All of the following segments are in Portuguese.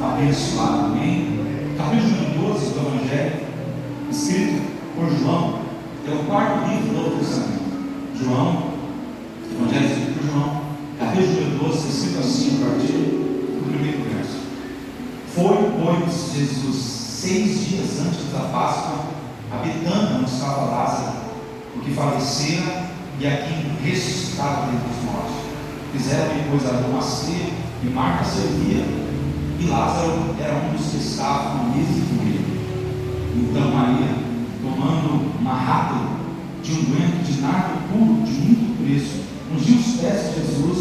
abençoado, amém? Capítulo 12 do Evangelho, escrito por João, é o quarto livro do Novo Testamento. João, Evangelho escrito por João, capítulo 12, escrito assim, a partir do primeiro verso. Foi, pois, Jesus 6 dias antes da Páscoa, a Betânia, onde estava Lázaro, o que falecera e a quem ressuscitava dentre os mortos. Fizeram-lhe, pois, uma ceia, e Marta servia, e Lázaro era um dos que estavam à mesa com ele. Então Maria, tomando uma rápida de unguento de nardo puro, de muito preço, ungiu os pés de Jesus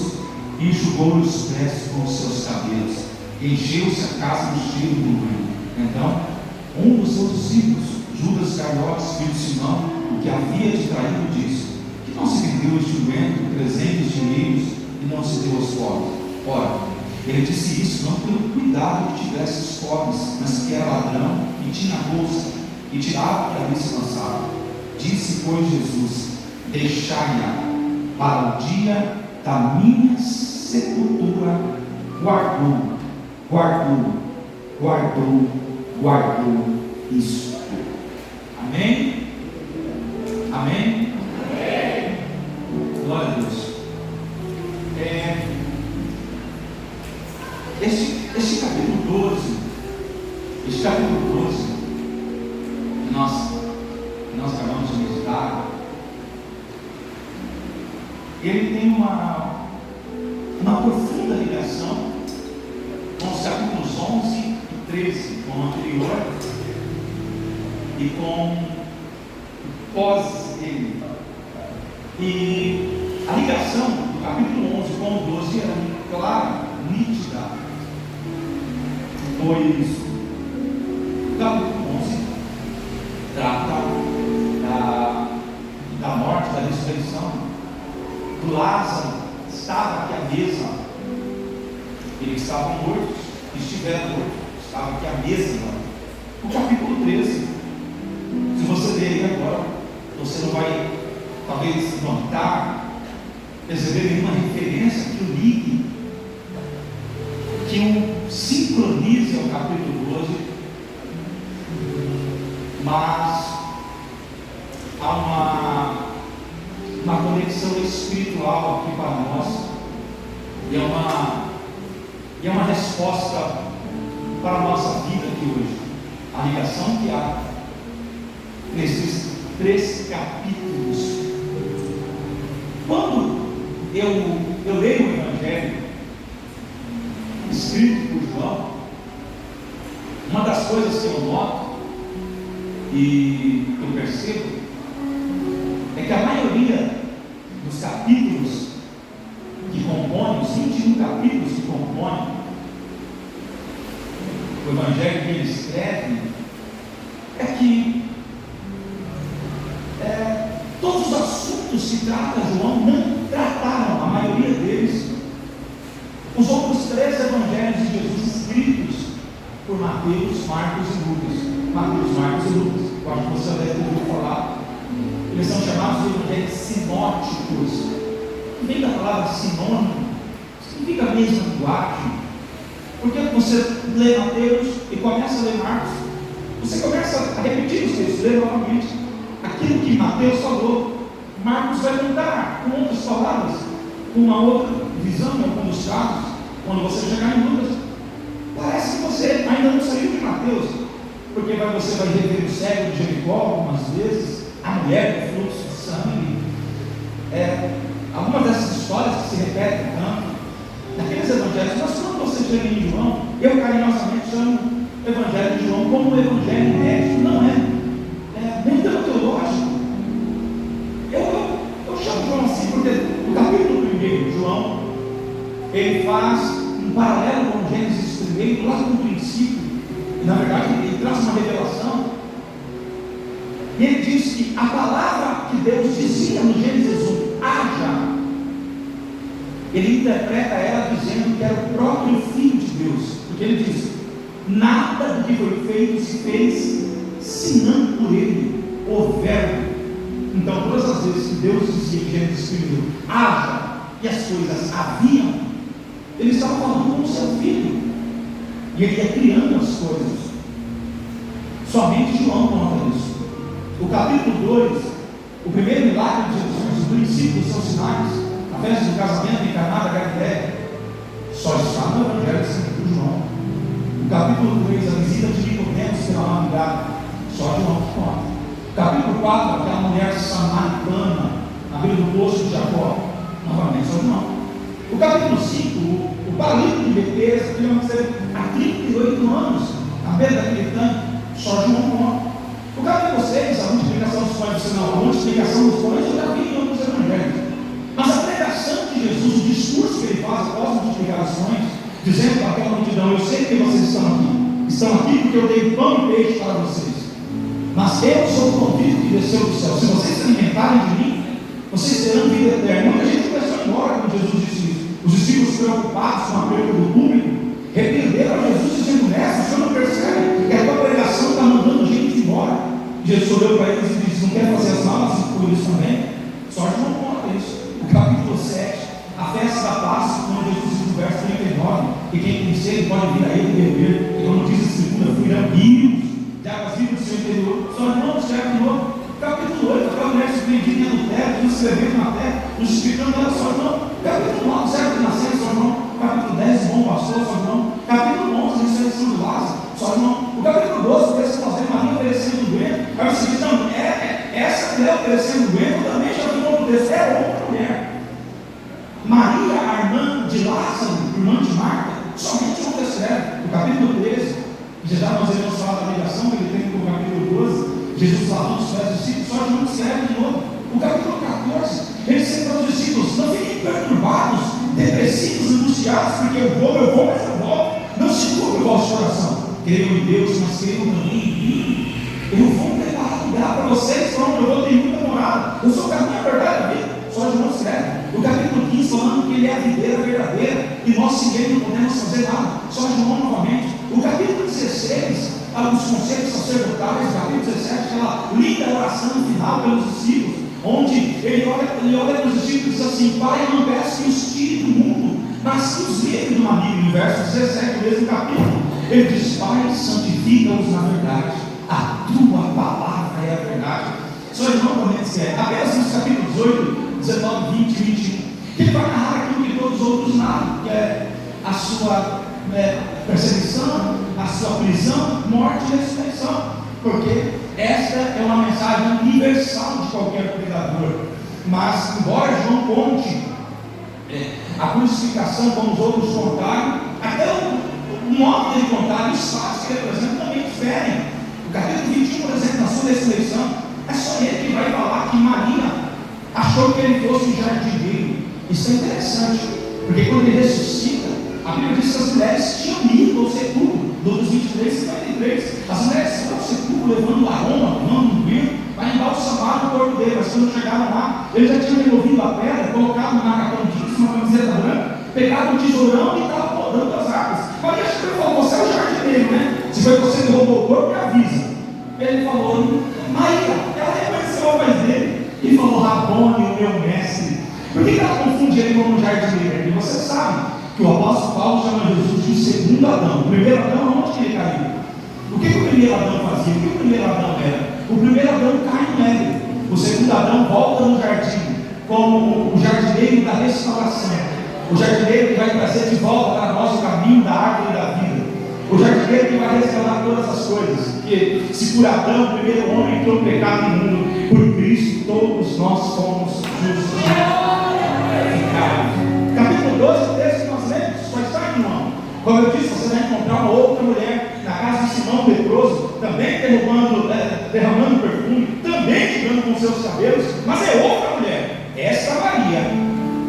e enxugou-lhe os pés com os seus cabelos. Encheu-se a casa do cheiro do unguento. Então, um dos seus discípulos, Judas Iscariotes, filho de Simão, o que havia de traído, disse: que não se vendeu este unguento por 300 dinheiros e não se deu aos pobres? Ora, ele disse isso não pelo cuidado que tivesse os pobres, mas que era ladrão e tinha bolsa, e tirava o que havia se lançado. Disse, pois, Jesus: deixai-a, para o dia da minha sepultura, guardou isso. Amém? Amém? Amém. Glória a Deus. Este capítulo 12, que nós acabamos de meditar, ele tem uma profunda ligação com os capítulos 11 e 13, com o anterior e com o pós ele. E a ligação do capítulo 11 com o 12 era clara, nítida, pois o capítulo 11 trata da morte, da ressurreição do Lázaro. Estava aqui à mesa, eles estavam mortos, estiveram mortos, estava aqui à mesa. O capítulo 13, se você ler agora, você não vai talvez notar, perceber nenhuma referência que o ligue, que o sincronize ao capítulo 12, mas há uma conexão espiritual aqui para nós, e é uma resposta para a nossa vida aqui hoje. A ligação que há nesses 3 capítulos. Quando eu leio o Evangelho escrito por João, uma das coisas que eu noto e eu percebo é que a maioria dos capítulos que compõem, os 21 capítulos que compõem o Evangelho que ele escreve, é que todos os assuntos que trata João não trataram, a maioria deles, os outros 3 evangelhos de Jesus escritos por Mateus, Marcos e Lucas. Mateus, Marcos e Lucas, eu acho que você deve ouvir falar. Eles são chamados de evangelhos sinóticos, que vem da palavra sinônimo, significa a mesma linguagem. Porque você lê Mateus e começa a ler Marcos, você começa a repetir os textos, lê novamente aquilo que Mateus falou. Marcos vai contar com outras palavras, com uma outra visão em alguns dos casos. Quando você chegar em Lucas, parece que você ainda não saiu de Mateus, porque você vai rever o cego de Jericó algumas vezes, a mulher com fluxo de sangue, algumas dessas histórias que se repetem tanto naqueles evangelhos. Mas quando você chega em João, eu carinhosamente chamo o Evangelho de João como um evangelho inédito. Não nem tão teológico. Eu chamo João assim porque o capítulo 1 de João, ele faz um paralelo com Gênesis 1, lá no princípio, e na verdade ele traz uma revelação, e ele diz que a palavra que Deus dizia no Gênesis 1, haja, ele interpreta ela dizendo que era o próprio Filho de Deus, porque ele diz: nada do que foi feito se fez senão por ele, o Verbo. Então, todas as vezes que Deus dizia em Gênesis 1, haja, e as coisas haviam, ele estava falando com o seu Filho. E ele ia criando as coisas. Somente João conta isso. O capítulo 2, o primeiro milagre de Jesus, os princípios são sinais, a festa do casamento em Caná da Galileia, só está no Evangelho de João. O capítulo 3, a visita de Nicodemos pela madrugada, só João que conta. O capítulo 4, aquela mulher samaritana na beira do poço de Jacó, novamente só João. O capítulo 5, o paralítico de Betesda, que vai ser há 38 anos, na beira daquele tanque, só João conta. O capítulo 6, a multiplicação dos pães, a multiplicação dos pães, eu já vi em outros evangelhos. Mas a pregação de Jesus, o discurso que ele faz após multiplicar os pães, dizendo para aquela multidão: eu sei que vocês estão aqui porque eu dei pão e peixe para vocês, mas eu sou o convite que desceu do céu. Se vocês se alimentarem de mim, vocês terão vida eterna. Muita gente começou a ir embora quando Jesus disse isso. Os discípulos, preocupados com a perda do público, repreenderam a Jesus dizendo: mestre, o senhor não percebe que a tua pregação está mandando gente embora? Jesus olhou para eles e disse: não quer fazer as malas por isso também? Só João conta isso. O capítulo 7, a festa da Páscoa, quando Jesus diz no verso 39, que quem tem sede pode vir a ele beber, e quando diz a Escritura, fluirão rios de águas vivas do seu interior. Só João escreve de novo. Capítulo 8, aquela mulher surpreendida em adultério, Jesus escrevendo na terra, nos explicando ela, só João. Capítulo 9, servo de nascença, só João. Capítulo 10, bom pastor, só João. Capítulo 11, ressurreição de Lázaro, só João. O capítulo 12, o texto que nós vemos Maria oferecendo o doente. Aí você diz: não, essa mulher oferecendo o doente, eu também já vi um outro texto, é outra mulher. Maria, a irmã de Lázaro, irmã de Marta, somente João escreve. O capítulo 13, já nós iremos falar da ligação que ele tem com o capítulo 12. Jesus lavando os pés dos discípulos, só João escreve de novo. O capítulo 14, ele sempre para os discípulos: não fiquem perturbados, depressivos, angustiados, porque eu vou, mas eu volto. Não se curve o vosso coração. Creiam em Deus, mas creiam também em mim. Eu vou preparar lugar para vocês, para onde eu vou ter muita morada. Eu sou o caminho, a verdade, a vida. Só João escreve. O capítulo 15, falando que ele é a videira verdadeira, e nós sem ele não podemos fazer nada. Só João novamente. O capítulo 16, os conceitos sacerdotais, capítulo 17, aquela linda oração final pelos discípulos, onde ele olha para os discípulos e diz assim: Pai, eu não peço que os tire do mundo, mas que os livre do maligno. No verso 17, mesmo capítulo, ele diz: Pai, santifica-os na verdade, a tua palavra é a verdade. Só João também escreve, apenas nos capítulos 18, 19, 20 e 21, que ele vai narrar aquilo que todos os outros narram, que é a sua perseguição, a sua prisão, morte e ressurreição, porque esta é uma mensagem universal de qualquer pregador. Mas embora João conte a crucificação como os outros contaram, até o modo dele contar e os fatos que ele apresenta também diferem. O capítulo 21, por exemplo, na sua ressurreição, é só ele que vai falar que Maria achou que ele fosse um jardineiro. Isso é interessante, porque quando ele ressuscita, a Bíblia diz que as mulheres tinham ido ao sepulcro. Lucas 23, 53. As mulheres foram ao sepulcro levando aroma, levando um vinho, para embalsamar o corpo dele. Mas quando chegaram lá, eles já tinham removido a pedra, colocado na macacão, uma camiseta branca, pegado um tesourão e estavam podando as árvores. Maria chegou e falou: você é o jardineiro, né? Se foi você que roubou o corpo, me avisa. Ele falou: Maria, ela reconheceu a voz dele e falou: Rabone, o meu mestre. Por que ela confunde ele como um jardineiro? E você sabe que o apóstolo Paulo chama Jesus de um segundo Adão. O primeiro Adão, onde que ele caiu? O que o primeiro Adão fazia? O que o primeiro Adão era? O primeiro Adão cai no Éden. O segundo Adão volta no jardim, como o jardineiro da restauração. O jardineiro que vai trazer de volta para nós o caminho da árvore da vida. O jardineiro que vai restaurar todas as coisas. Porque se por Adão, o primeiro homem, entrou o pecado no mundo, por Cristo todos nós somos justificados. Capítulo 12, o texto que nós lemos, só está em João. Como eu disse, você vai encontrar uma outra mulher na casa de Simão Leproso, também derramando perfume, também ligando com seus cabelos, mas é outra mulher. Esta Maria,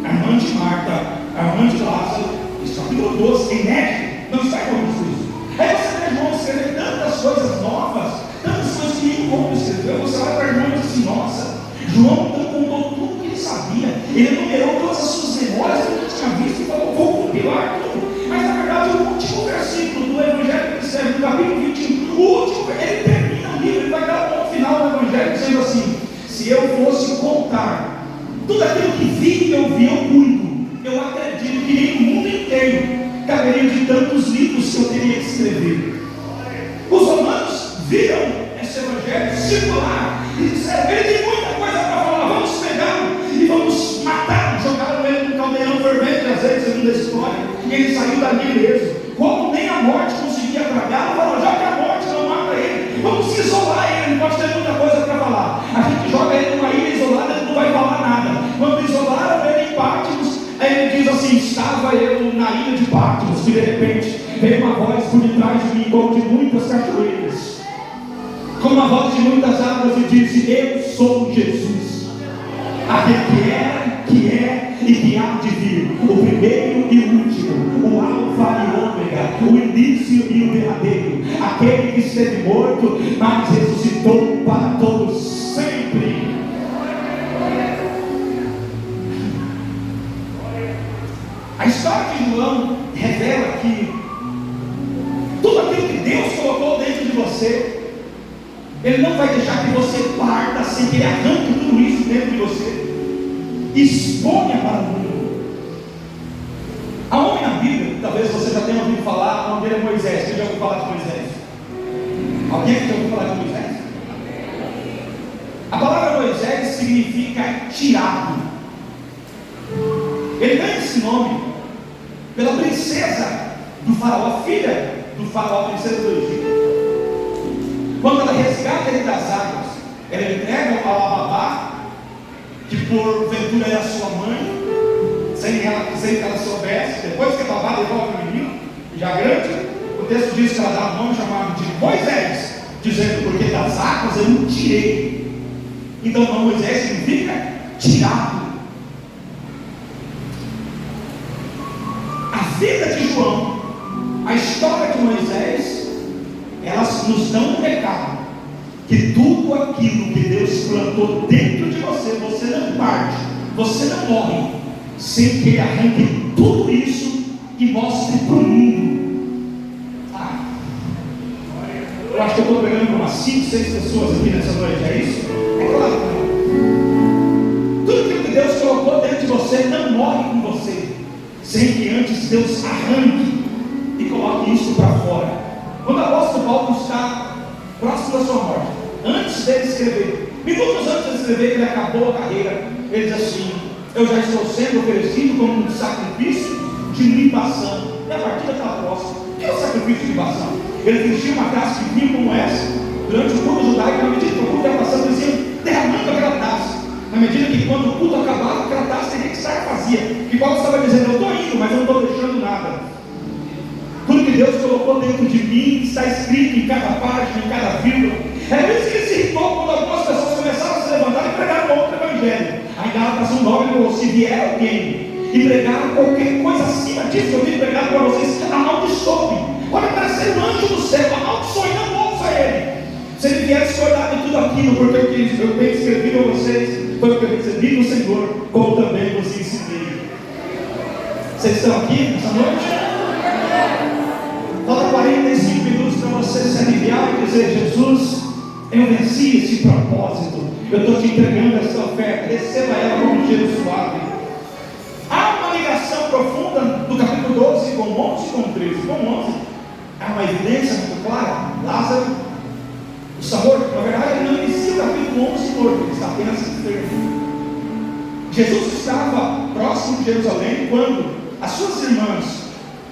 a irmã de Marta, a irmã de Lázaro. Isso, capítulo 12, inédito, não está em isso. Aí você vê João escrever tantas coisas novas, tantas coisas que nem como escreveu. Você vai para a irmã e diz assim: nossa, João contou tudo que ele sabia, ele enumerou todas as suas memórias, que ele tinha visto, e falou: vou compilar tudo. Mas na verdade, o último versículo do Evangelho que ele escreve, no capítulo 21, o último, ele termina o livro, ele vai dar um ponto final do Evangelho, dizendo assim: se eu fosse contar tudo aquilo que vi e ouvi oculto, eu acredito que nem o mundo inteiro caberia de tantos livros que eu teria que escrever. Os romanos viram esse evangelho circular e disseram: ele tem muita coisa para falar, vamos pegá-lo e vamos matá-lo. Jogaram ele num caldeirão fervente de azeite, segundo a história, e ele saiu dali mesmo. Como nem a morte conseguia tragá-lo, falou: já que a morte não mata ele, vamos isolar ele, ele pode ter muita coisa para falar. A gente joga ele numa ilha isolada, ele não vai falar nada. Quando isolaram ele em Patmos, aí ele diz assim: estava eu na ilha de Patmos, e de repente veio uma voz por detrás de mim, como de muitas cachoeiras, como a voz de muitas águas, e disse: eu sou Jesus, aquele que é e que há de vir, o primeiro e o último, o alfa e o ômega, o início e o derradeiro, aquele que esteve morto, mas ressuscitou para todos sempre. A história de João revela que tudo aquilo que Deus colocou dentro de você, Ele não vai deixar que você guarda sem que Ele arranque tudo isso dentro de você e exponha para o mundo. Há um homem na Bíblia, talvez você já tenha ouvido falar, o nome dele é Moisés. Quem já ouviu falar de Moisés? Alguém que já ouviu falar de Moisés? A palavra Moisés significa tirado. Ele ganha esse nome pela princesa do faraó, a filha do faraó, a princesa do Egito. Quando ela resgata ele das águas, ela entrega ao Ababá, que porventura era sua mãe, sem que ela soubesse. Depois que a babá devolve o menino, já grande, o texto diz que ela dá o nome chamado de Moisés, dizendo: porque das águas eu o tirei. Então o nome Moisés significa tirado. A vida de João, a história de Moisés, elas nos dão um recado: que tudo aquilo que Deus plantou dentro de você, você não parte, você não morre, sem que Ele arranque tudo isso e mostre para o mundo. Eu acho que eu estou pegando umas 5, 6 pessoas aqui nessa noite, é isso? É claro que não. Tudo aquilo que Deus colocou dentro de você não morre com você, sem que antes Deus arranque e coloque isso para fora. Quando o apóstolo Paulo está próximo da sua morte, antes dele escrever, minutos antes de escrever, ele acabou a carreira, ele diz assim: eu já estou sendo oferecido como um sacrifício de libação. E a partir daquela próxima, o que é o sacrifício de libação? Ele vestia uma taça de vinho como essa, durante o culto judaico, na medida que o culto ia passando, eles iam derramando aquela taça, na medida que quando o culto acabava, aquela taça teria que estar vazia. Que Paulo estava dizendo: eu estou indo, mas eu não estou deixando nada. Tudo que Deus colocou dentro de mim está escrito em cada página, em cada vírgula. É por isso que ele se irritou quando algumas pessoas começaram a se levantar e pregar um outro evangelho. Aí Gálatas 1:9 ele falou: se vier alguém e pregar qualquer coisa acima disso que eu tenho pregado para vocês, amaldiçoe. Pode aparecer um anjo do céu, amaldiçoe, não ouça ele. Se ele vier discordar de tudo aquilo, porque eu tenho escrevido a vocês, foi o que eu recebi do Senhor, como também vos ensinei. Vocês estão aqui nessa noite? Falta 45 minutos para você se aliviar e dizer: Jesus, eu venci esse propósito, eu estou te entregando essa oferta, receba ela como um cheiro suave. Há uma ligação profunda do capítulo 12 com 11 e com 13. Com 11 há uma evidência muito clara. Lázaro, o sabor, na verdade, ele não inicia o capítulo 11 morto, ele está apenas enfermo. Jesus estava próximo de Jerusalém quando as suas irmãs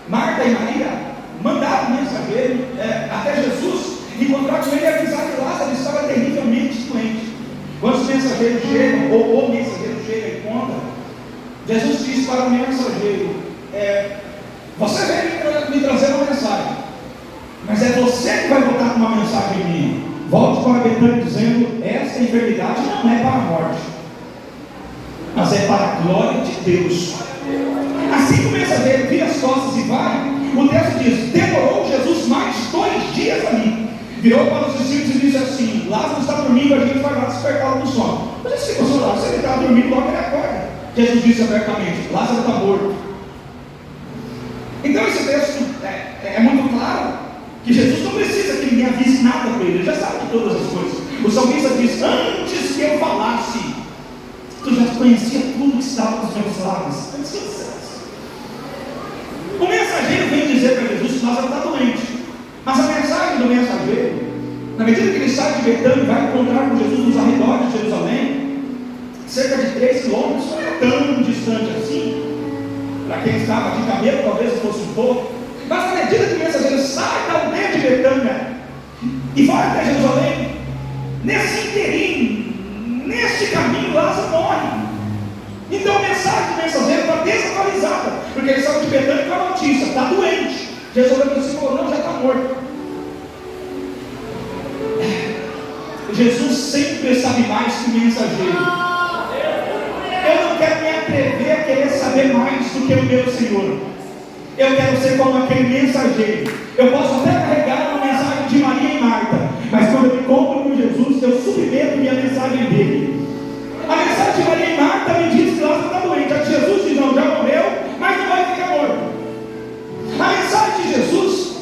Marta e Maria mandaram um mensageiro até Jesus encontrar com ele e avisar que Lázaro estava terrivelmente doente. Quando os mensageiros chegam, ou o mensageiro chega e conta, Jesus diz para o mensageiro: você veio me trazer uma mensagem, mas é você que vai voltar com uma mensagem minha. Volte para Betânia dizendo: esta enfermidade não é para a morte, mas é para a glória de Deus. Assim que o mensageiro vira as costas e vai, o texto diz: demorou Jesus mais 2 dias ali. Virou para os discípulos e disse assim: Lázaro está dormindo, a gente vai lá despertá-lo do sono. Mas os discípulos falaram: se ele está dormindo, logo ele acorda. Jesus disse abertamente: Lázaro está morto. Então esse texto é muito claro que Jesus não precisa que ninguém avise nada para ele, ele já sabe de todas as coisas. O salmista diz: antes que eu falasse, tu já conhecia tudo que estava nos meus lábios. O mensageiro vem dizer para Jesus: Lázaro está doente. Mas a mensagem do mensageiro, na medida que ele sai de Betânia e vai encontrar com Jesus nos arredores de Jerusalém, cerca de 3 quilômetros, não é tão distante assim. Para quem estava de camelo, talvez fosse um pouco. Mas na medida que o mensageiro sai da aldeia de Betânia e vai até Jerusalém, nesse inteirinho, neste caminho, Lázaro morre. Então a mensagem do mensageiro está desatualizada, porque ele saiu de Betânia com a notícia: está doente. Jesus olhou assim e falou: não, já está morto. Jesus sempre sabe mais que o mensageiro. Eu não quero me atrever a querer saber mais do que o meu Senhor. Eu quero ser como aquele mensageiro. Eu posso até carregar uma mensagem de Maria e Marta, mas quando eu me encontro com Jesus, eu submeto minha mensagem dele. A mensagem de Maria e Marta me diz que Lázaro está doente. A de Jesus diz: não, já morreu, mas não vai ficar morto. A mensagem de Jesus,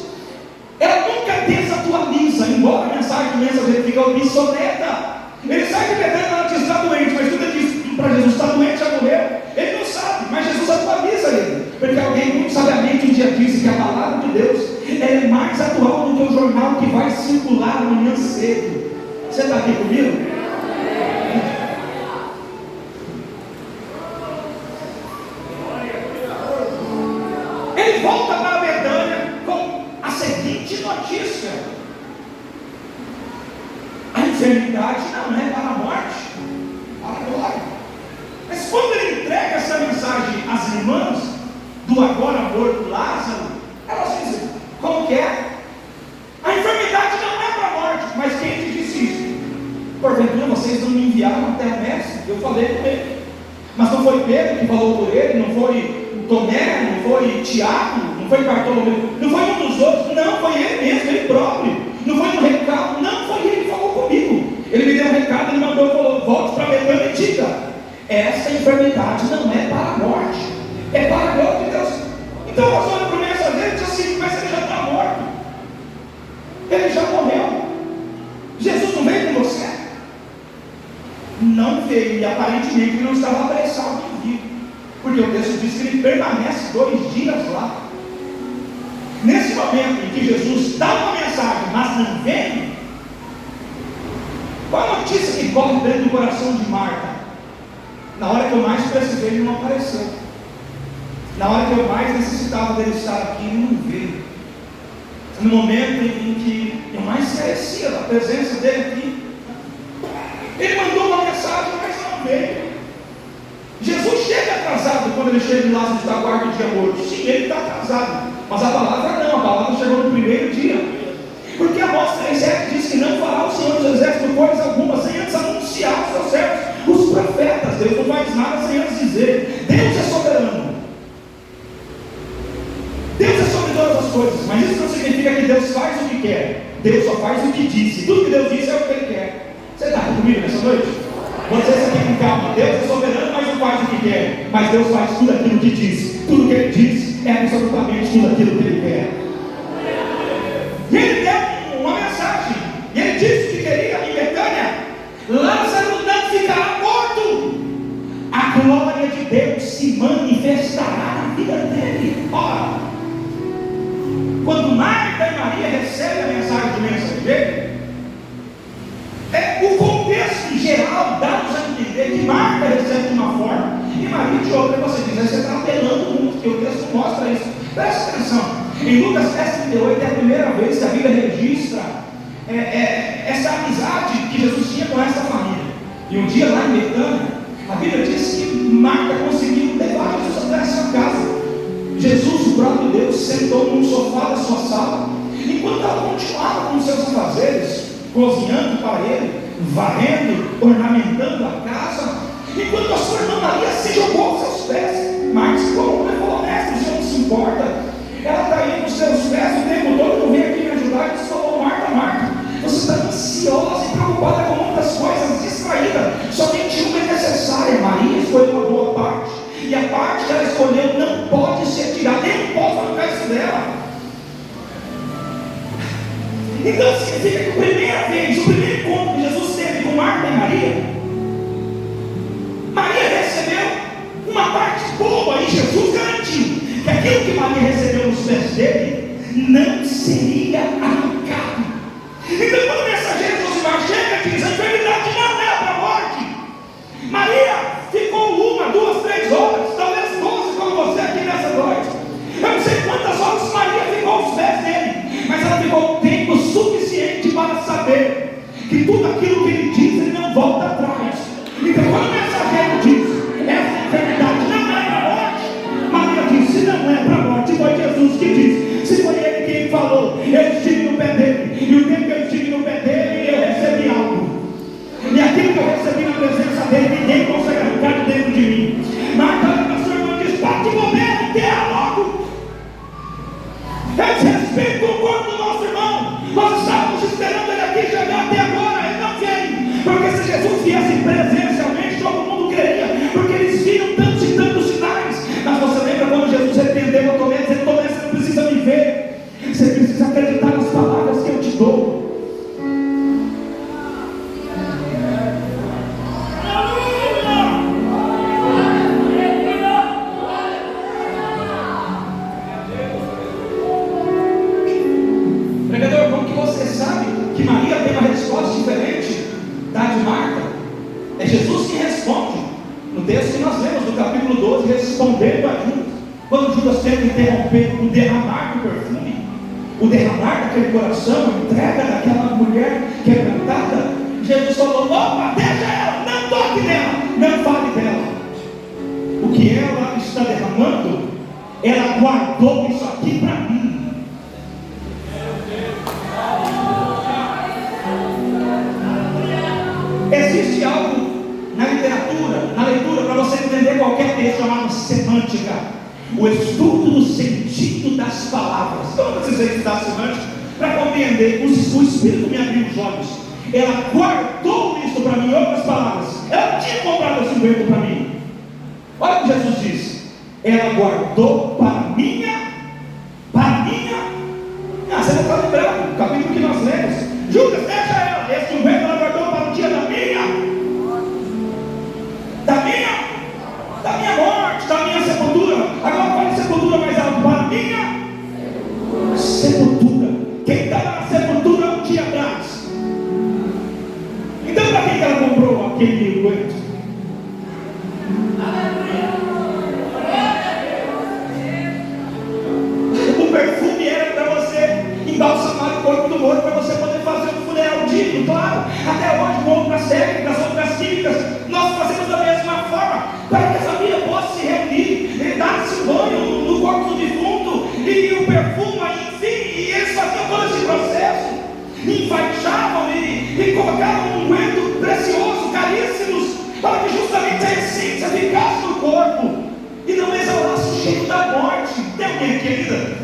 ela nunca desatualiza, embora a mensagem do mensageiro fique obsoleta. Ele sai de Betânia e ela diz: está doente, mas tudo diz para Jesus: está doente, já morreu. Ele não sabe, mas Jesus atualiza ele, porque alguém muito sabiamente um dia disse que a palavra de Deus é mais atual do que o jornal que vai circular amanhã cedo. Você está aqui comigo? Ele volta para Betânia com a seguinte notícia: a enfermidade não é para a morte, para a glória. Mas quando ele entrega essa mensagem às irmãs do agora morto Lázaro, elas dizem: como que é? A enfermidade não é para a morte. Mas quem te disse isso? Porventura vocês não me enviaram até o mestre? Eu falei com ele. Mas não foi Pedro que falou por ele, não foi Tomé, não foi Tiago, não foi Bartolomeu, não foi um dos outros, não, foi ele mesmo, ele próprio. Não foi um recado, não, foi ele que falou comigo. Ele me deu um recado, ele mandou, falou: volte para Betânia e diga: essa enfermidade não é para a morte, é para a glória de Deus. Então nós olhamos para o mensageiro e diz assim: mas ele já está morto, ele já morreu. Jesus não veio com você? Não veio, e aparentemente ele não estava apressado em vir, porque o texto diz que ele permanece 2 dias lá. Nesse momento em que Jesus dá uma mensagem, mas não vem, qual a notícia que corre dentro do coração de Marta? Na hora que eu mais precisei, ele não apareceu. Na hora que eu mais necessitava dele estar aqui, ele não veio. No momento em que eu mais carecia da presença dele aqui, ele mandou uma mensagem, mas não veio. Jesus chega atrasado quando ele chega em Lázaro está guarda de dia morto. Sim, ele está atrasado, mas a palavra não, a palavra chegou no primeiro dia. Porque Amós 3,7 diz que não fará o Senhor dos Exércitos coisa alguma sem antes anunciar aos seus servos, os profetas. Deus não faz nada sem antes dizer. Deus é soberano, Deus é sobre todas as coisas, mas isso não significa que Deus faz o que quer. Deus só faz o que disse. Tudo que Deus disse é o que Ele quer. Você está comigo nessa noite? Vocês aqui com calma. Deus é soberano, mas não faz o que quer. Mas Deus faz tudo aquilo que diz. Tudo que Ele diz é absolutamente tudo aquilo que Ele quer. E Ele deu uma mensagem. E Ele disse que queria em Betânia: Lázaro não ficará morto. A glória de Deus se manifestará na vida dele. Ora, quando Marta e Maria recebem a mensagem do mensageiro, o contexto geral dá-nos a entender que Marta recebe de uma forma e Maria de outra. Você diz: você está apelando muito, que o texto mostra isso. Presta atenção. Em Lucas 10:38 é a primeira vez que a Bíblia registra essa amizade que Jesus tinha com essa família. E um dia lá em Betânia, a Bíblia diz que Marta conseguiu levar Jesus até a sua casa. Jesus, o próprio Deus, sentou num sofá da sua sala, enquanto ela continuava com seus afazeres, cozinhando para ele, varrendo, ornamentando a casa, enquanto a sua irmã Maria se jogou aos seus pés. Marta se colocou e falou: mestre, o senhor não se importa? Ela está aí nos seus pés o tempo todo, não vem aqui me ajudar. E falou: Marta, Marta, você está ansiosa e preocupada com muitas coisas, distraída, somente uma é necessária. Maria escolheu uma boa parte, e a parte que ela escolheu não pode ser tirada, nem pode arrancar isso dela. Então significa que a primeira vez, o primeiro encontro que Jesus teve com Marta e Maria recebeu uma parte boa, e Jesus garantiu que aquilo que Maria recebeu nos pés dele não seria arrancado. Então, quando o mensageiro Josimar chega e diz: a enfermidade não é para a morte. Maria ficou 1, 2, 3 horas, talvez 12, como você aqui nessa noite. Eu não sei quantas horas Maria ficou aos pés dele, mas ela ficou tempo suficiente para saber que tudo aquilo que ele diz, ele não volta atrás. Então, quando o mensageiro diz: essa enfermidade não é para a morte, Maria disse: se não é para a morte, foi Jesus que disse. Se foi ele quem falou, eu estive no pé dele, e o tempo que eu estive no pé dele, eu recebi algo. E aquilo que eu recebi na presença dele, ninguém consegue arrancar de dentro de mim. Marta olha para sua irmã e diz: pode morrer, enterra logo. Eles respeitam o corpo do nosso irmão. Nós estávamos esperando ele aqui chegar até agora, ele não vem. Porque se Jesus viesse presencialmente, todo mundo creria, porque eles viram tantos e tantos sinais. Mas você lembra quando Jesus repreendeu a Tomé, dizendo: Tomé, você não precisa me ver, você precisa acreditar nas palavras que eu te dou. Pregador, como que você sabe que Maria tem uma resposta diferente da de Marta? É Jesus que responde. No texto que nós lemos, no capítulo 12, respondendo a Judas, quando Judas tenta interromper o derramar do perfume, o derramar daquele coração, a entrega daquela mulher quebrantada, Jesus falou: opa, deixa ela, não toque nela, não fale dela. O que ela está derramando, ela guardou isso aqui para mim. Existe algo na literatura, na leitura, para você entender qualquer texto, chamado semântica, o estudo do sentido das palavras. Então eu precisei estudar semântica para compreender. O Espírito me abriu os olhos. Ela guardou isso para mim. Em outras palavras, ela tinha comprado esse vento para mim. Olha o que Jesus diz: ela guardou para minha. Você não está lembrando o capítulo que nós lemos? Judas, deixa ela. Esse vento ela guardou para o dia da minha morte, da minha sepultura. Agora fala sepultura, mas ela para minha sepultura. Quem estava na sepultura um dia atrás? Então para quem ela comprou aquele vento? O perfume era para você embalsamar o corpo do morto, para você poder fazer um funeral digno, claro. Até hoje, com outras técnicas, outras químicas, nós fazemos da mesma forma, para que a família possa se reunir, dar-se um banho no corpo do defunto, e o perfume, enfim, e eles faziam todo esse processo, enfaixavam e colocavam um unguento precioso, caríssimos, para que justamente a essência ficasse no corpo, e não exalasse o cheiro da morte. Tem alguém aqui ainda?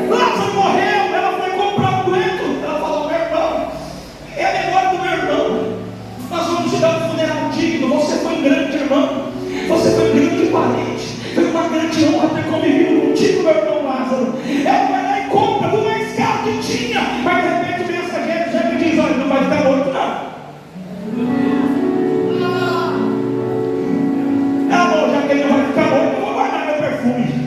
Lázaro morreu, ela foi comprar um unguento. Ela falou: meu irmão, é a memória do meu irmão, nós vamos te dar um funeral digno. Você foi um grande irmão, você foi um grande parente, foi uma grande honra ter convivido contigo, meu irmão Lázaro. Ela vai lá e compra do mais caro que tinha, mas de repente o mensageiro chega e diz: olha, não vai ficar morto não. Ela falou: já que ele não vai ficar morto, eu vou guardar meu perfume.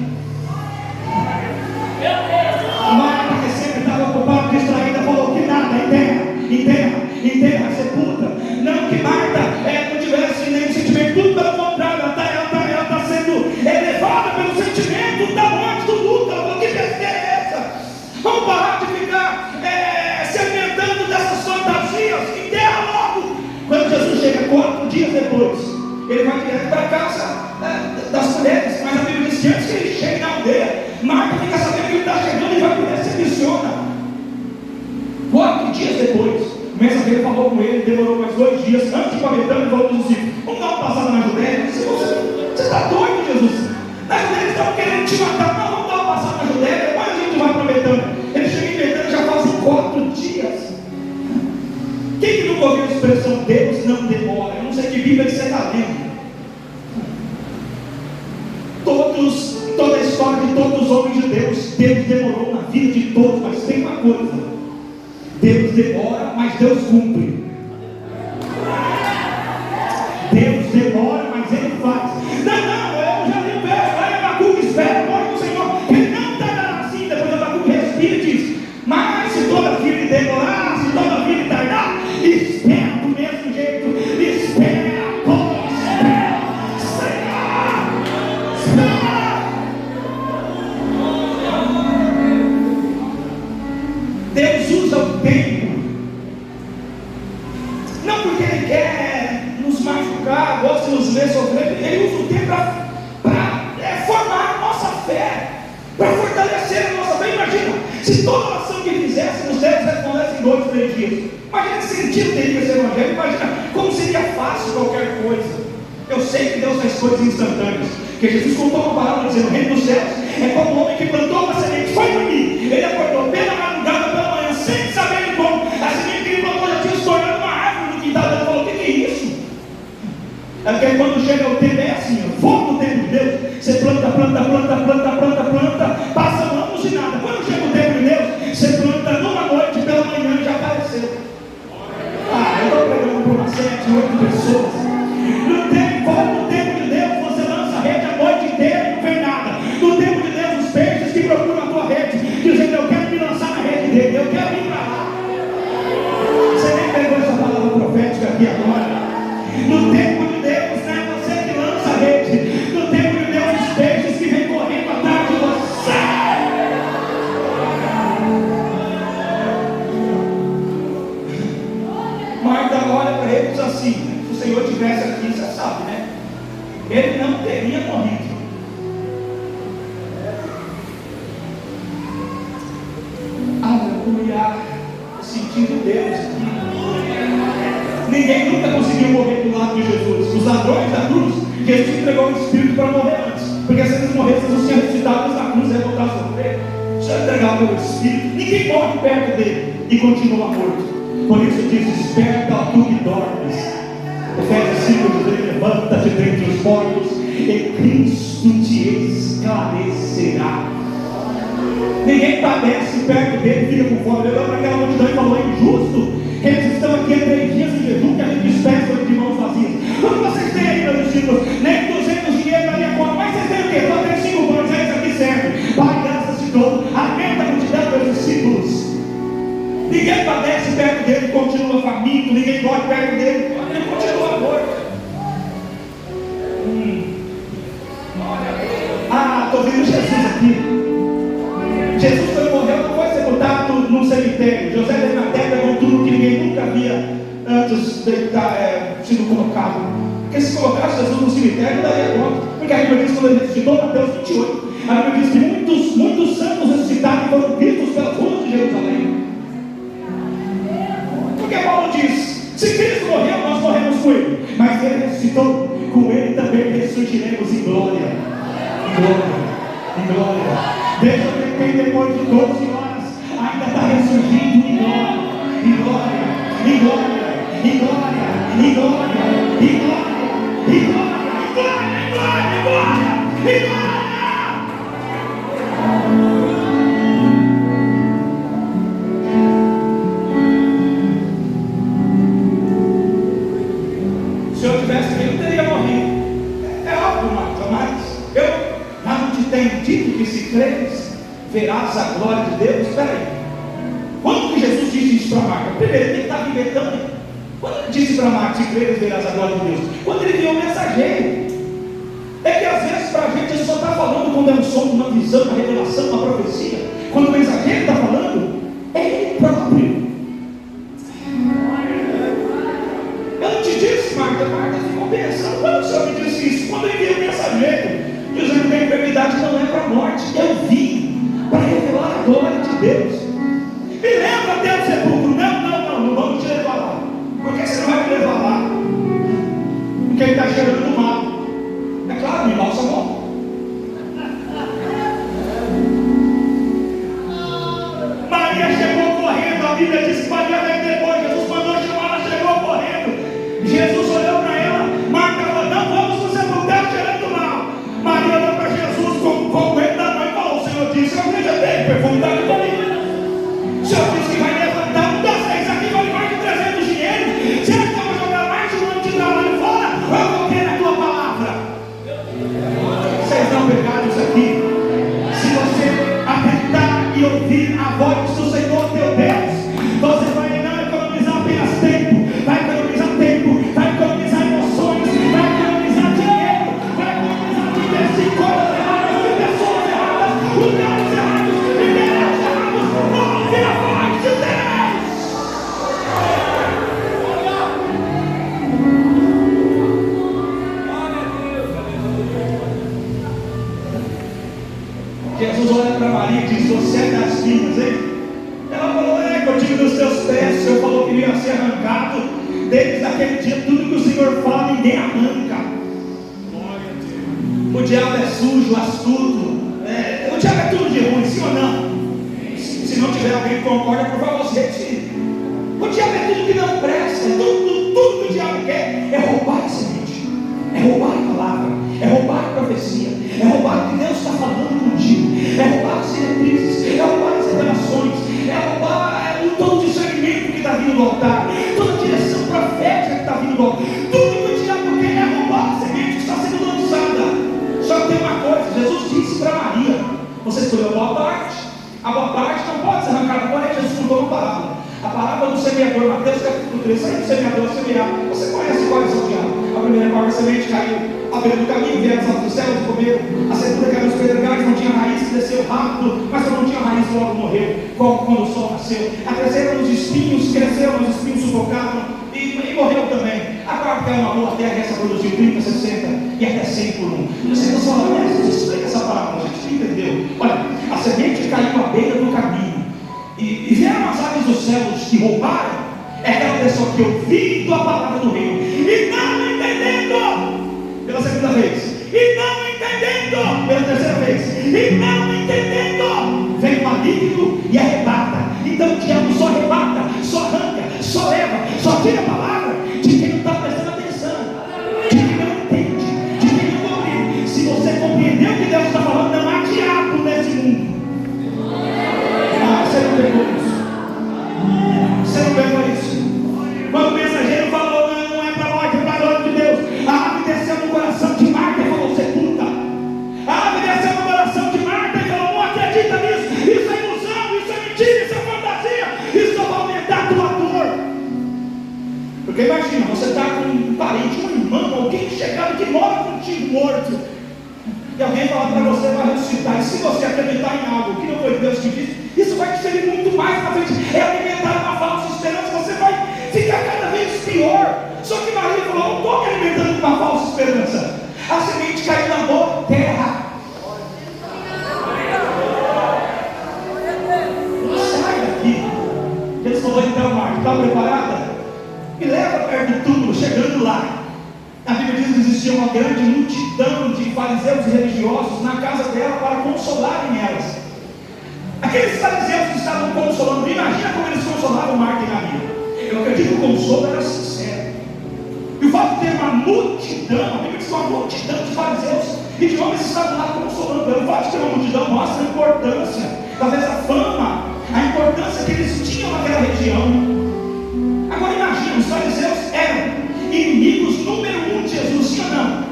Marta, que sempre estava ocupada, distraída, falou: que nada, enterra, sepulta. Não que Marta não tivesse nenhum sentimento, tudo pelo contrário, ela está sendo elevada pelo sentimento da morte, do luto. Ela falou: que besteira é essa? Vamos parar de ficar se alimentando dessas fantasias, enterra logo. Quando Jesus chega 4 dias depois, ele vai direto para a casa das mulheres, mas a Bíblia diz que antes que ele chegue na aldeia, Marta fica sabendo que ele está chegando e vai por recepciona. 4 dias depois, o mensageiro falou com ele, demorou mais 2 dias, antes de ir para Betânia, ele falou para os discípulos: vamos dar uma passada na Judéia. Você está doido, Jesus? Na Judéia eles estavam querendo te matar. Não, vamos dar uma passada na Judéia, depois a gente vai para Betânia. Ele chega em Betânia, já fazem 4 dias. Quem que nunca ouviu a expressão Deus não demora? Eu não sei que Bíblia que você está lendo. Toda a história de todos os homens de Deus demorou na vida de todos, mas tem uma coisa: Deus demora, mas Deus cumpre. Deus demora, mas Ele faz. Não, eu já li o verso, espera, morre do Senhor, Ele não tardará assim. Depois Jesus usa o tempo, não porque Ele quer nos machucar, gosta de nos ver sofrer, Ele usa o tempo para formar a nossa fé, para fortalecer a nossa fé. Imagina, se toda oração que fizéssemos, Deus respondesse em 2, 3 dias. Imagina que sentido teria esse evangelho, imagina como seria fácil qualquer coisa. Eu sei que Deus faz coisas instantâneas, porque Jesus contou uma palavra dizendo: o reino dos céus é como um homem que plantou uma semente, foi dormir, ele acordou pela madrugada, pela manhã, sem saber como, a semente que ele plantou já tinha se tornado uma árvore no quintal. Ele falou: o que é isso? É porque quando chega o tempo é assim, fogo no tempo de Deus, você planta, passa anos e nada. Quando chega o tempo de Deus, você planta numa noite, pela manhã já apareceu. Eu estou pregando para umas 7, 8 pessoas. No tempo de Deus, você lança a rede a noite inteira e não vem nada. No tempo de Deus, os peixes que procuram a tua rede, dizendo: eu quero me lançar na rede dele, eu quero ir para lá. Você nem pegou essa palavra profética aqui agora. No tempo de Deus, não é você que lança a rede. No tempo de Deus, os peixes que vêm correndo atrás de você. Marta olha para ele e diz assim: se o Senhor estivesse aqui, você sabe, né? Ele não teria morrido. Aleluia. O sentido de Deus aqui. Ninguém nunca conseguiu morrer do lado de Jesus. Os ladrões da cruz, Jesus entregou o Espírito para morrer antes, porque se eles morressem, eles tinham ressuscitado na cruz, ia voltar a sofrer. Se eu entregar o Espírito, ninguém morre perto dele e continua morto. Por isso diz: desperta, ó tu que dormes. Efésios 5 diz: levanta-te dentre os mortos e Cristo te esclarecerá. Ninguém padece perto dele, fica com fome. Ele olhou para aquela multidão e falou: é injusto que eles estão aqui há 3 dias em jejum, que a gente despeça de mãos vazias. Quando vocês têm aí, meus discípulos, nem 200 dinheiros daria conta, mas vocês têm o quê? Só tem 5 pães, isso aqui serve. Pai, graças te dou, alimenta a multidão dos discípulos. Ninguém padece perto dele e continua faminto, ninguém morre perto dele, ele continua morto. Estou vendo Jesus aqui. Jesus, quando morreu, não foi sepultado num cemitério. José de Arimateia pegou tudo que ninguém nunca havia antes sido colocado. Porque se colocasse Jesus no cemitério, não daria conta. Porque a Bíblia diz, quando ele ressuscitou, Mateus 28, a Bíblia diz que muitos santos ressuscitados foram vistos pelas ruas de Jerusalém. Porque Paulo diz: se Cristo morreu, nós morremos com ele, mas ele ressuscitou, com ele também ressurgiremos em glória. Em glória. Em glória. Deixa eu ver quem depois de 12 horas ainda está ressurgindo em glória, em glória, em glória, em glória, em glória, em glória, em glória, em glória, em glória, em glória. Se eu tivesse aqui, eu teria morrido. É óbvio, Marta, mas eu não te tenho dito que se creres, verás a glória de Deus. Espera aí. Quando que Jesus disse isso para Marta? Primeiro, ele estava inventando. Quando ele disse para Marta: se creres, verás a glória de Deus? Quando ele viu o mensageiro. É que às vezes para a gente ele só está falando quando é um som, uma visão, uma revelação, uma profecia. Quando o mensageiro está falando, é ele próprio. Eu não te disse, Marta ficou pensando: quando o Senhor me disse isso? Quando ele viu o mensageiro dizendo que a enfermidade não é para a morte, eu vim para revelar a glória de Deus. Me leva até o sepulcro. Não vamos te levar lá. Por que você não vai me levar lá? Porque ele está cheirando mal. É claro, me balsamou. Maria chegou correndo. A Bíblia diz que Maria veio depois. Jesus mandou chamar, ela chegou correndo. Jesus olhou para ela. Marta falou: não vamos no sepulcro, cheirando mal. Maria olhou para Jesus com medo da mãe e falou: o Senhor disse: eu acreditei, perfume está aqui comigo. O Senhor disse que vai levantar um das 6 aqui, vale mais de 300 dinheiros. Se eu vou jogar mais um ano de trabalho fora, eu vou crer na tua palavra. Vocês não pegaram isso aqui? Se você acreditar e ouvir a voz do Senhor teu Deus, você vai não Eu digo dos teus pés, o Senhor falou que ia ser arrancado. Desde aquele dia, tudo que o Senhor fala, ninguém arranca. O diabo é sujo, astuto. O diabo é tudo de ruim, sim ou não? Se não tiver alguém que concorda, por favor, se retire. O diabo é tudo que não presta. Tudo que o diabo quer é roubar a semente, é roubar a palavra, é roubar a profecia, é roubar o que Deus está falando contigo, é roubar as diretrizes, é roubar as revelações, é roubar todo o discernimento que está vindo do altar, toda a direção profética que está vindo do altar. Tudo que o diabo quer é roubar a semente que está sendo lançada. Só que tem uma coisa: Jesus disse para Maria: você escolheu a boa parte. A boa parte não pode ser arrancada. Porém, Jesus contou uma parábola. A parábola do semeador, Mateus capítulo 3, saiu do semeador a semear. Você conhece qual é o diabo? A primeira parte da semente caiu à beira do caminho, vieram as aves dos céus e comeram. A segunda caiu nos pedregais, não tinha raiz, que desceu rápido, mas quando não tinha raiz, logo morreu, quando o sol nasceu. A terceira nos espinhos, cresceu, os espinhos sufocaram e morreu também. A quarta caiu na boa terra, e essa produziu 30, 60 e até 100 por um. Você está falando, você explica essa parábola, a gente entendeu. Olha, a semente caiu à beira do caminho. E vieram as aves dos céus que roubaram. É aquela pessoa que ouvindo a palavra do reino e não entendendo, pela segunda vez, e não entendendo, pela terceira vez, e não entendendo, vem o maligno e arrebata. Então o diabo só arrebata, só arranca, só leva, só tira a palavra de quem não está prestando atenção, de quem não entende, de quem não compreende. Se você compreendeu o que Deus está falando, não há diabo nesse mundo. Você não pegou isso. Você não pegou isso. Quando o mensageiro falou, não é para nós, é para a glória de Deus. A ave desceu no coração de Marta e falou, sepulta. A ave desceu no coração de Marta e falou, não acredita nisso. Isso é ilusão, isso é mentira, isso é fantasia. Isso só vai aumentar a tua dor. Porque imagina, você está com um parente, um irmão, alguém chegando que mora contigo morto. E alguém fala para você, vai ressuscitar. E se você acreditar em algo que não foi Deus que disse, isso vai te servir muito mais para frente. É alimentar uma falsa esperança. Você vai ficar cada vez pior. Só que Maria falou, não estou me alimentando com uma falsa esperança. A semente caiu na boa terra. Sai daqui. Jesus falou, então Marta, está preparada? Me leva perto do túmulo. Chegando lá, a Bíblia diz que existia uma grande multidão de fariseus e religiosos na casa dela para consolarem elas. Aqueles fariseus que estavam consolando, imagina como eles consolavam Marta e Maria. Eu acredito que o consolo era sincero. E o fato de ter uma multidão, a Bíblia diz que uma multidão de fariseus e de homens que estavam lá consolando ela. O fato de ter uma multidão mostra a importância, talvez a fama, a importância que eles tinham naquela região. Agora imagina, os fariseus eram inimigos número 1 de Jesus, sim ou não?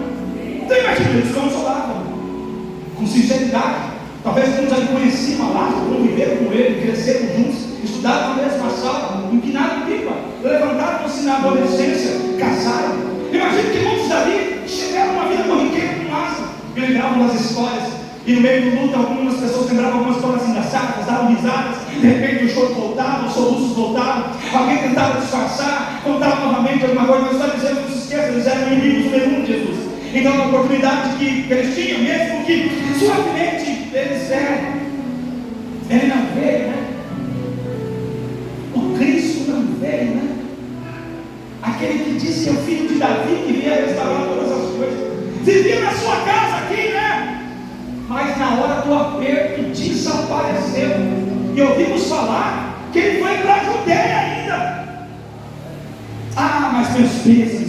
Então imagina, eles consolavam com sinceridade. Talvez alguns ali conheciam a Lázaro, conviveram com ele, cresceram juntos, estudaram na mesma sala, empinaram pipa, levantaram-se na adolescência, casaram. Imagina que muitos ali chegaram a uma vida corriqueira com Lázaro, e lembravam das histórias, e no meio do luto algumas pessoas lembravam algumas histórias engraçadas, davam risadas, de repente o choro voltava, os soluços voltavam, alguém tentava disfarçar, contava novamente alguma coisa, mas só dizendo, não se esqueça, eles eram inimigos número 1 de Jesus. Então a oportunidade que eles tinham, mesmo que suavemente eles ele não veio, né? O Cristo não veio, né? Aquele que disse que é o filho de Davi, que veio restaurar todas as coisas, vivia na sua casa aqui, né? Mas na hora do aperto desapareceu. E ouvimos falar que ele foi para a Judeia ainda. Ah, mas meus pêsames.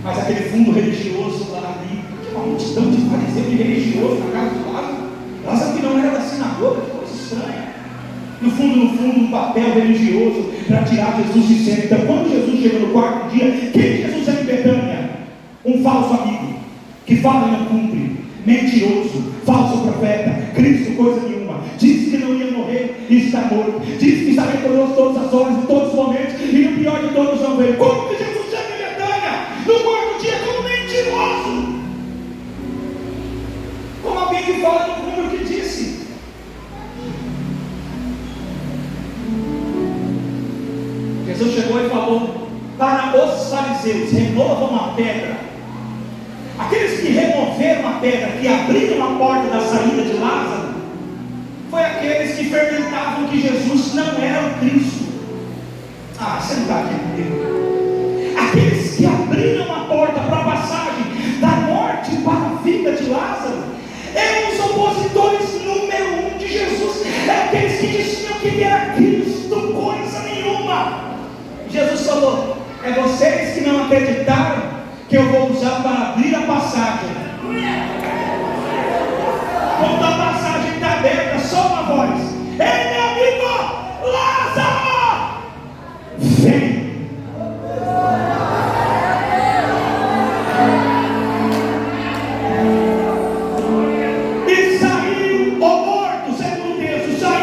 Mas aquele fundo religioso lá ali, uma multidão de fariseus e religiosos na casa de Lázaro. Lázaro que não era da sinagoga, que coisa estranha. No fundo, um papel religioso para tirar Jesus de cena. Então, quando Jesus chega no quarto dia, quem Jesus é em Betânia? Um falso amigo, que fala e não cumpre, mentiroso, falso profeta, Cristo coisa nenhuma, disse que não ia morrer e está morto, disse que estaria conosco todas as horas, em todos os momentos, e no pior de todos não veio. Como que Jesus chega em Betânia, no quarto dia, como mentiroso? Como alguém que fala e não cumpre o que disse? Jesus chegou e falou para os fariseus: removam a pedra. Aqueles que removeram a pedra, que abriram a porta da saída de Lázaro, foi aqueles que fermentavam que Jesus não era o Cristo. Você não está aqui comigo. Aqueles que abriram a porta para a passagem da morte para a vida de Lázaro eram os opositores número 1 de Jesus. É aqueles que diziam que ele era Cristo, coisa nenhuma. Jesus falou: é vocês que não acreditaram que eu vou usar para abrir a passagem